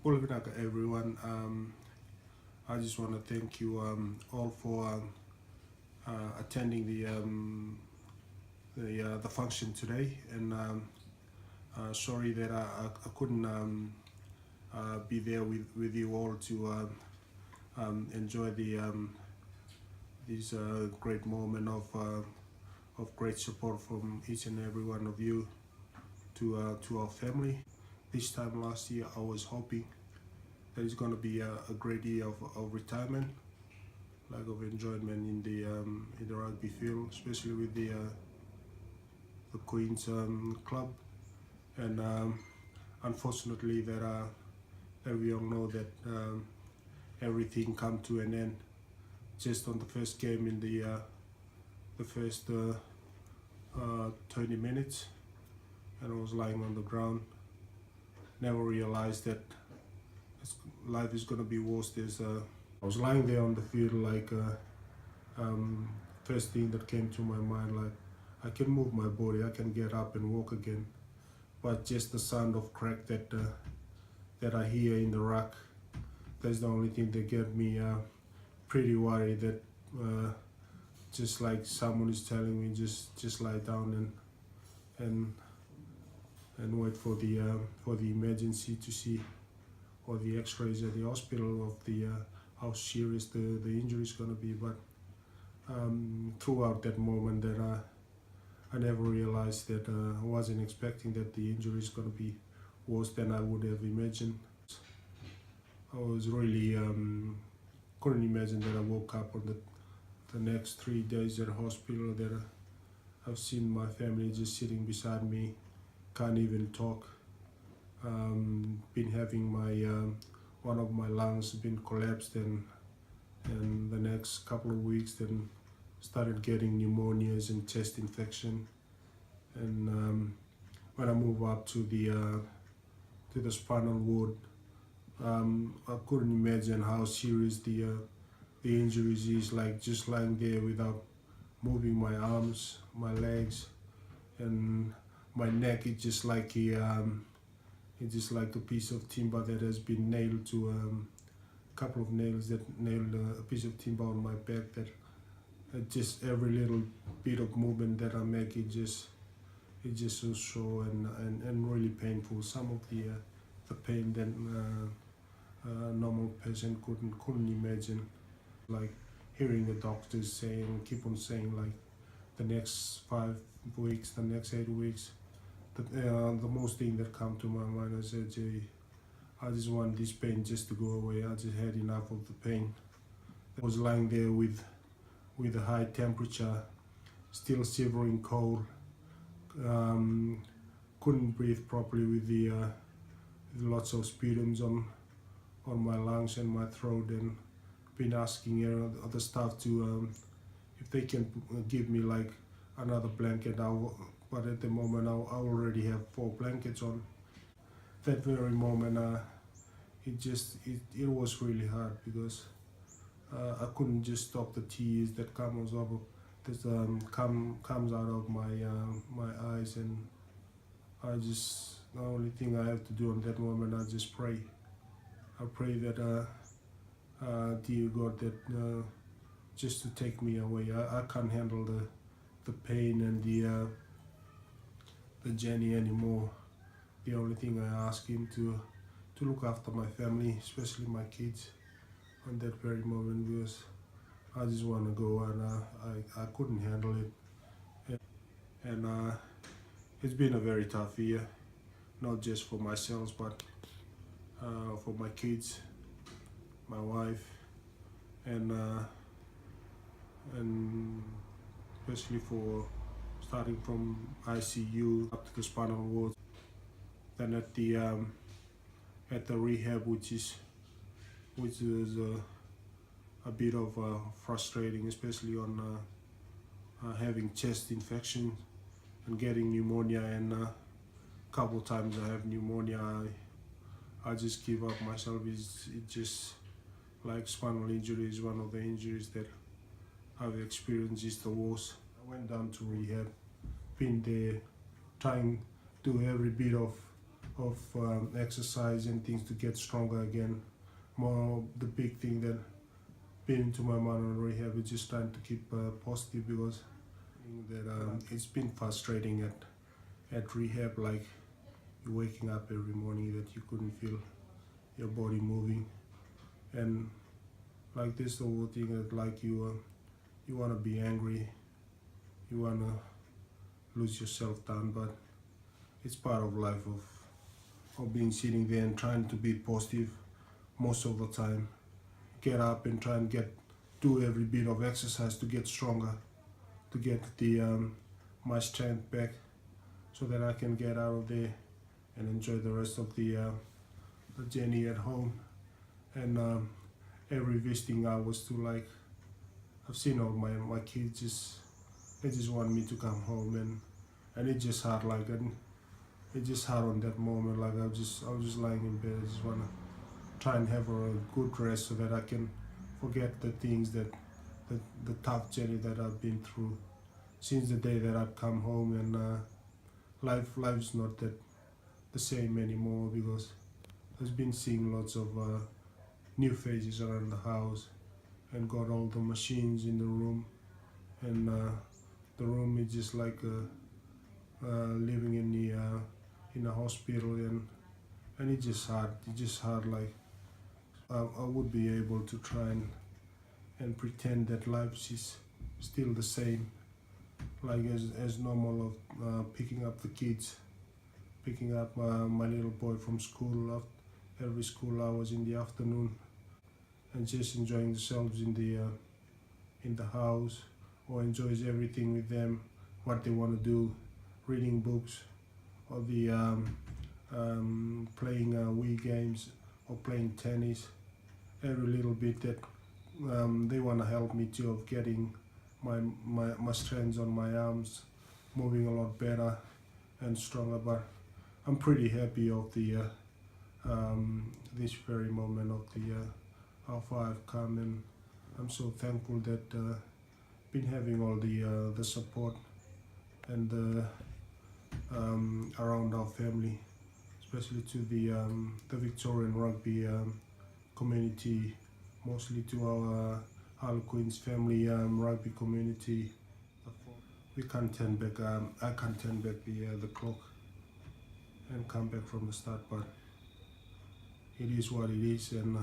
Welcome everyone. I just want to thank you all for attending the function today, and sorry that I couldn't be there with you all to enjoy this great moment of great support from each and every one of you to our family. This time last year, I was hoping that it's going to be a great year of retirement, like of enjoyment in the rugby field, especially with the Queens club. And unfortunately, that we all know that everything come to an end just on the first game in the first 20 minutes, and I was lying on the ground. Never realized that life is gonna be worse. I was lying there on the field, like first thing that came to my mind, like I can move my body, I can get up and walk again, but just the sound of crack that I hear in the rack, that's the only thing that get me pretty worried. That just like someone is telling me, just lie down and wait for the emergency to see, or the x-rays at the hospital of the how serious the injury is going to be. But throughout that moment, that I never realized that I wasn't expecting that the injury is going to be worse than I would have imagined. I was really couldn't imagine that I woke up on the next 3 days at the hospital, that I've seen my family just sitting beside me, can't even talk. Been having my one of my lungs been collapsed, and the next couple of weeks then started getting pneumonias and chest infection. And when I moved up to the spinal ward, I couldn't imagine how serious the injuries is. Like just lying there without moving my arms, my legs, and my neck. It's just like it's just like a piece of timber that has been nailed to a couple of nails that nailed a piece of timber on my back. That just every little bit of movement that I make, it's just so sore and really painful. Some of the pain that a normal person couldn't imagine. Like hearing the doctors saying, keep on saying, like the next 5 weeks, the next 8 weeks. The most thing that come to my mind, I said, Jay, I just want this pain just to go away. I just had enough of the pain. I was lying there with a high temperature, still shivering cold, couldn't breathe properly with lots of sputums on my lungs and my throat, and been asking other staff to if they can give me like another blanket. But at the moment, I already have 4 blankets on. That very moment, it was really hard, because I couldn't just stop the tears that comes out of my eyes, and the only thing I have to do on that moment, I just pray. I pray that dear God, that just to take me away. I can't handle the pain and the journey anymore. The only thing I ask Him to look after my family, especially my kids, on that very moment, because I just want to go, and I couldn't handle it. And it's been a very tough year, not just for myself, but for my kids, my wife, and especially for starting from ICU up to the spinal ward, then at the rehab, which is a bit of frustrating, especially on having chest infection and getting pneumonia, and a couple times I have pneumonia. I just give up myself. It just like spinal injury is one of the injuries that I've experienced is the worst. I went down to rehab, been there, trying to do every bit of of exercise and things to get stronger again. More the big thing that been to my mind on rehab is just trying to keep positive, because that it's been frustrating at rehab, like you're waking up every morning that you couldn't feel your body moving, and like this the whole thing that like you want to be angry, you want to lose yourself down, but it's part of life of being sitting there and trying to be positive most of the time. Get up and try and do every bit of exercise to get stronger, to get the my strength back, so that I can get out of there and enjoy the rest of the journey at home. And every visiting hours to, like, I've seen all my kids they just want me to come home, and it's just hard, like, and it's just hard on that moment, like I was just lying in bed. I just want to try and have a good rest so that I can forget the things the tough journey that I've been through since the day that I've come home. And life's not the same anymore, because I've been seeing lots of new faces around the house, and got all the machines in the room, and the room is just like living in a hospital, and it's just hard. Like I would be able to try and pretend that life is still the same, like as normal, of picking up the kids, picking up my little boy from school every school hours in the afternoon, and just enjoying themselves in the house, or enjoys everything with them, what they want to do, reading books, or the playing Wii games, or playing tennis. Every little bit that they want to help me too, of getting my strength on my arms moving a lot better and stronger. But I'm pretty happy of the this very moment of how far I've come, and I'm so thankful that been having all the support and around our family, especially to the Victorian rugby community, mostly to our Harlequins family rugby community. We can't turn back. I can't turn back the clock and come back from the start, but it is what it is, and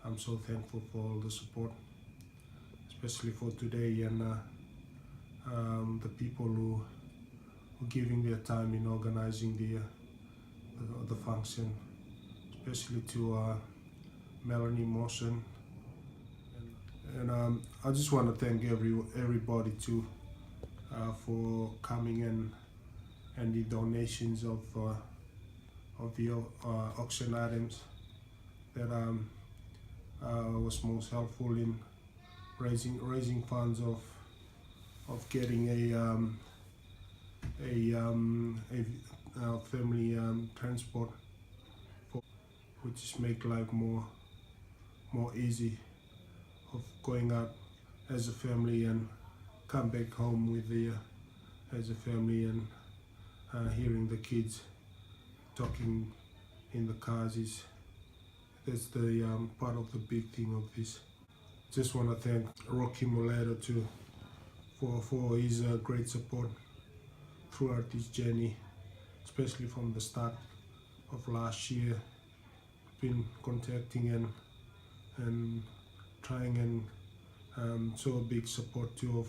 I'm so thankful for all the support, especially for today, and the people who are giving their time in organizing the function, especially to Melanie Mawson. And I just want to thank everybody too for coming and the donations of the auction items that was most helpful in raising funds of getting a family transport, which is make life more easy, of going out as a family and come back home with as a family, and hearing the kids talking in the cars that's the part of the big thing of this. Just want to thank Rocky Molero too for his great support throughout this journey, especially from the start of last year. Been contacting and trying and show a big support too, of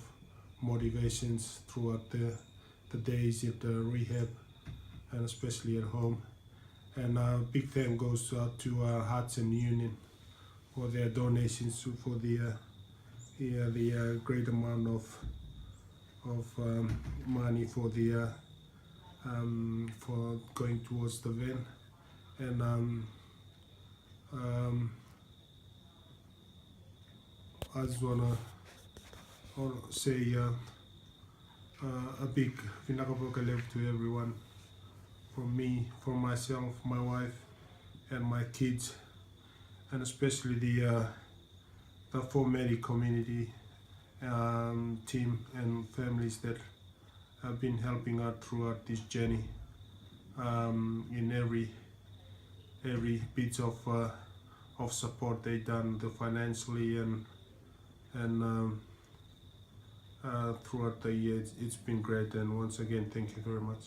motivations throughout the days at the rehab, and especially at home. And big thank goes out to Hearts and Union for their donations for the great amount of money for the for going towards the van. And I just wanna say a big vinakapokalep to everyone, from me, for myself, my wife, and my kids, and especially the Formedi community team and families that have been helping out throughout this journey. in every bit of support they done financially and throughout the year. It's been great, and once again thank you very much.